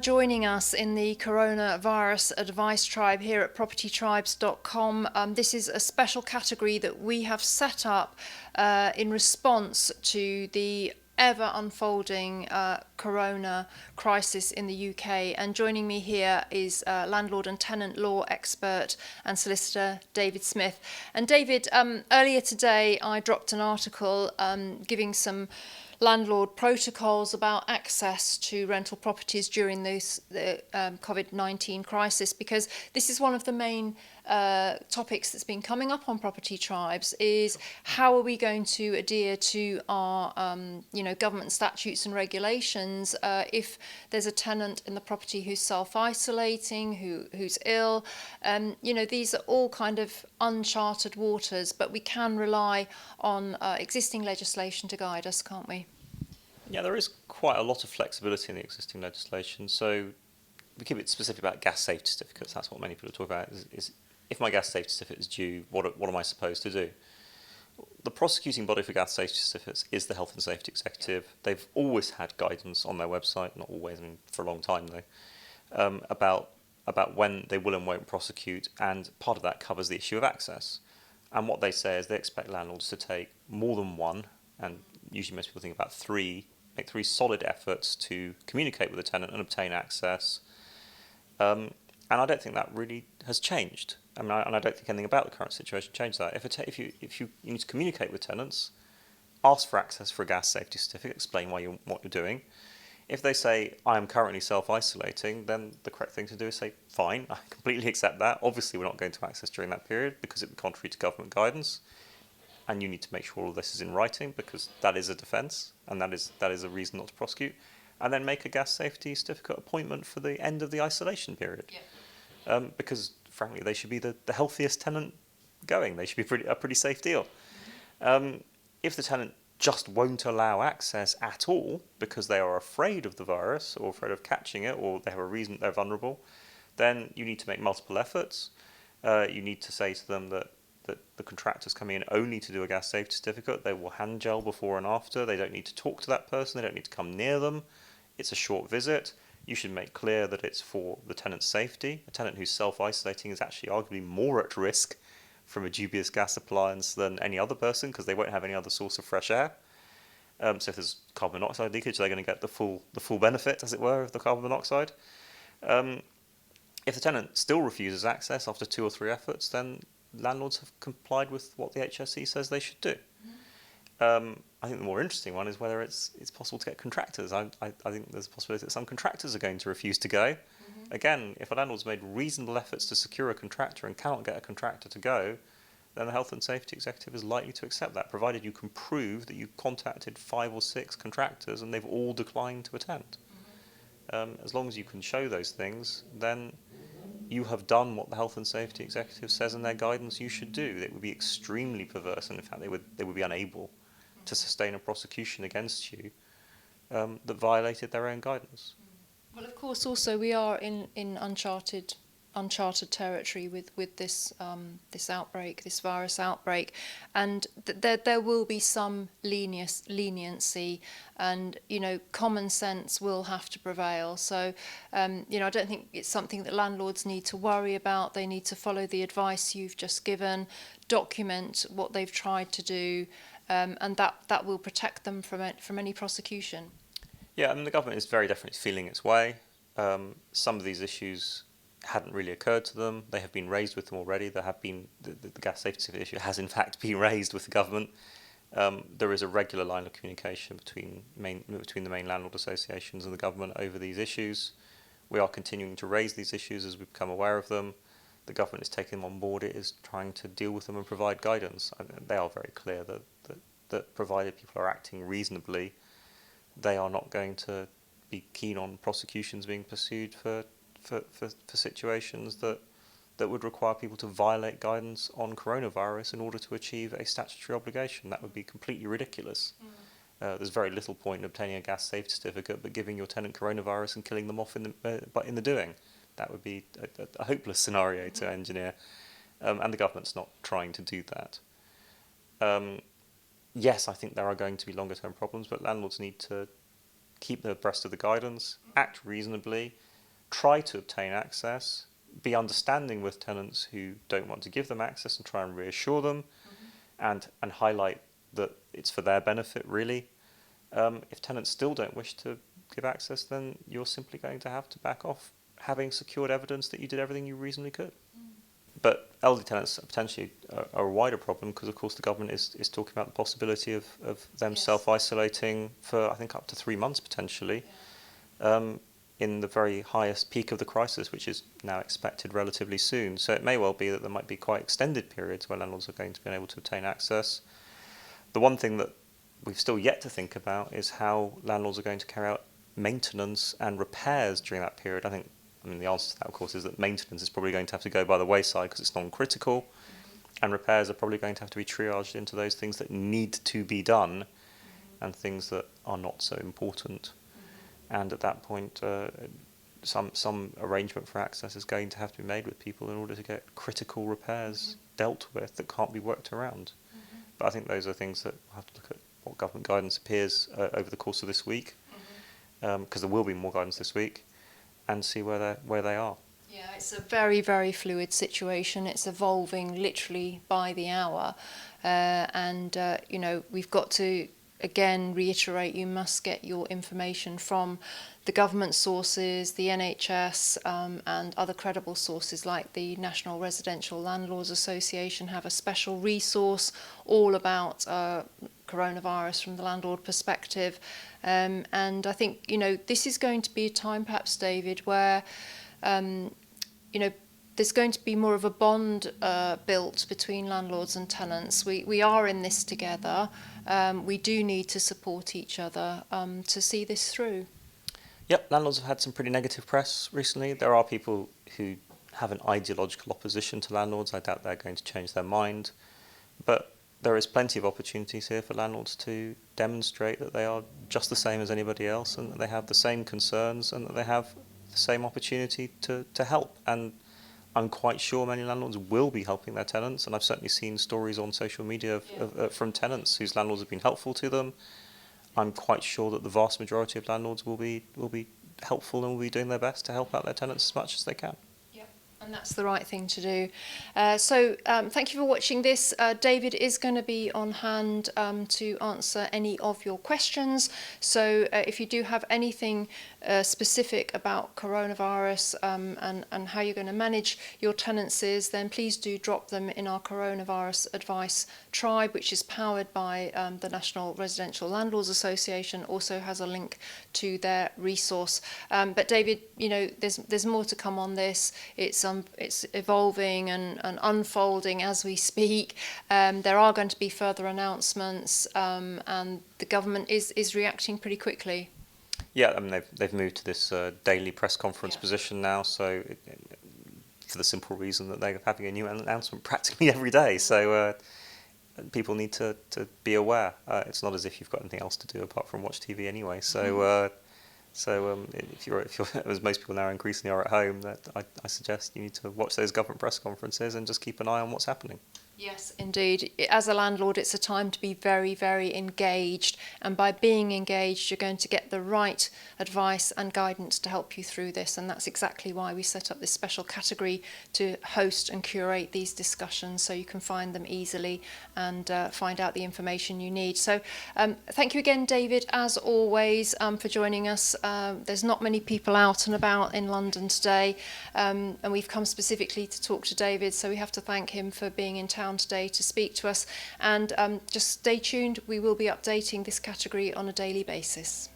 joining us in the coronavirus advice tribe here at propertytribes.com. This is a special category that we have set up in response to the ever unfolding corona crisis in the UK. And joining me here is landlord and tenant law expert and solicitor David Smith. And David, earlier today I dropped an article giving some landlord protocols about access to rental properties during the COVID-19 crisis, because this is one of the main topics that's been coming up on Property Tribes, is how are we going to adhere to our government statutes and regulations if there's a tenant in the property who's self-isolating, who's ill. These are all kind of uncharted waters, but we can rely on existing legislation to guide us, can't we? Yeah, there is quite a lot of flexibility in the existing legislation. So we keep it specific about gas safety certificates. That's what many people talk about, is if my gas safety certificate is due, what am I supposed to do? The prosecuting body for gas safety certificates is the Health and Safety Executive. They've always had guidance on their website, not always, I mean, for a long time though, about when they will and won't prosecute, and part of that covers the issue of access. And what they say is they expect landlords to take more than one, and usually most people think about make three solid efforts to communicate with the tenant and obtain access. And I don't think that really has changed. I mean, I don't think anything about the current situation changed that. If you need to communicate with tenants, ask for access for a gas safety certificate, explain what you're doing. If they say, I am currently self-isolating, then the correct thing to do is say, fine, I completely accept that. Obviously, we're not going to access during that period because it would be contrary to government guidance. And you need to make sure all this is in writing, because that is a defence and that is a reason not to prosecute. And then make a gas safety certificate appointment for the end of the isolation period. Yeah. Because, frankly, they should be the healthiest tenant going. They should be a pretty safe deal. If the tenant just won't allow access at all because they are afraid of the virus or afraid of catching it, or they have a reason they're vulnerable, then you need to make multiple efforts. You need to say to them that the contractor's coming in only to do a gas safety certificate. They will hand gel before and after. They don't need to talk to that person. They don't need to come near them. It's a short visit. You should make clear that it's for the tenant's safety. A tenant who's self-isolating is actually arguably more at risk from a dubious gas appliance than any other person, because they won't have any other source of fresh air. So if there's carbon monoxide leakage, they're going to get the full benefit, as it were, of the carbon monoxide. If the tenant still refuses access after 2 or 3 efforts, then landlords have complied with what the HSE says they should do. I think the more interesting one is whether it's possible to get contractors. I think there's a possibility that some contractors are going to refuse to go. Again, if a landlord's made reasonable efforts to secure a contractor and cannot get a contractor to go, then the Health and Safety Executive is likely to accept that, provided you can prove that you contacted 5 or 6 contractors and they've all declined to attend. As long as you can show those things, then you have done what the Health and Safety Executive says in their guidance you should do. It would be extremely perverse, and in fact they would be unable to sustain a prosecution against you that violated their own guidance. Well, of course, also we are in uncharted territory with this outbreak, this virus outbreak, and there will be some leniency, and common sense will have to prevail. So I don't think it's something that landlords need to worry about. They need to follow the advice you've just given, document what they've tried to do, and that will protect them from any prosecution. Yeah, I mean, the government is very definitely feeling its way. Some of these issues hadn't really occurred to them. They have been raised with them already. There have been the gas safety issue has in fact been raised with the government. There is a regular line of communication between the main landlord associations and the government over these issues. We are continuing to raise these issues as we become aware of them. The government is taking them on board. It is trying to deal with them and provide guidance. They are very clear that provided people are acting reasonably, they are not going to be keen on prosecutions being pursued for situations that would require people to violate guidance on coronavirus in order to achieve a statutory obligation. That would be completely ridiculous. There's very little point in obtaining a gas safety certificate but giving your tenant coronavirus and killing them off in the doing. That would be a hopeless scenario to engineer, and the government's not trying to do that. Yes, I think there are going to be longer term problems, but landlords need to keep abreast of the guidance, act reasonably. try to obtain access, be understanding with tenants who don't want to give them access and try and reassure them, and highlight that it's for their benefit, really. If tenants still don't wish to give access, then you're simply going to have to back off, having secured evidence that you did everything you reasonably could. But elderly tenants potentially are a wider problem, because, of course, the government is talking about the possibility of them self-isolating for, I think, up to 3 months potentially, in the very highest peak of the crisis, which is now expected relatively soon. So it may well be that there might be quite extended periods where landlords are going to be able to obtain access. The one thing that we've still yet to think about is how landlords are going to carry out maintenance and repairs during that period. I mean, the answer to that, of course, is that maintenance is probably going to have to go by the wayside because it's non-critical, and repairs are probably going to have to be triaged into those things that need to be done and things that are not so important. And at that point, some arrangement for access is going to have to be made with people in order to get critical repairs dealt with that can't be worked around. But I think those are things that we'll have to look at what government guidance appears over the course of this week, because there will be more guidance this week, and see where they are. Yeah, it's a very, very fluid situation. It's evolving literally by the hour. We've got to, again, reiterate, you must get your information from the government sources, the NHS, and other credible sources like the National Residential Landlords Association have a special resource all about coronavirus from the landlord perspective. And I think, this is going to be a time, perhaps, David, where, there's going to be more of a bond built between landlords and tenants. We are in this together. We do need to support each other to see this through. Yep, landlords have had some pretty negative press recently. There are people who have an ideological opposition to landlords. I doubt they're going to change their mind. But there is plenty of opportunities here for landlords to demonstrate that they are just the same as anybody else, and that they have the same concerns, and that they have the same opportunity to help. And I'm quite sure many landlords will be helping their tenants, and I've certainly seen stories on social media from tenants whose landlords have been helpful to them. I'm quite sure that the vast majority of landlords will be helpful and will be doing their best to help out their tenants as much as they can. And that's the right thing to do. Thank you for watching this. David is going to be on hand to answer any of your questions. So if you do have anything specific about coronavirus and how you're going to manage your tenancies, then please do drop them in our coronavirus advice tribe, which is powered by the National Residential Landlords Association. Also has a link to their resource. But David, there's more to come on this. It's evolving and unfolding as we speak. There are going to be further announcements, and the government is reacting pretty quickly. Yeah, I mean, they've moved to this daily press conference position now, so for the simple reason that they're having a new announcement practically every day. So people need to be aware. It's not as if you've got anything else to do apart from watch TV anyway. So. If you're, as most people now increasingly are at home, that I suggest you need to watch those government press conferences and just keep an eye on what's happening. Yes, indeed. As a landlord, it's a time to be very, very engaged. And by being engaged, you're going to get the right advice and guidance to help you through this. And that's exactly why we set up this special category to host and curate these discussions so you can find them easily and find out the information you need. So thank you again, David, as always, for joining us. There's not many people out and about in London today, and we've come specifically to talk to David, so we have to thank him for being in town today to speak to us. And just stay tuned, we will be updating this category on a daily basis.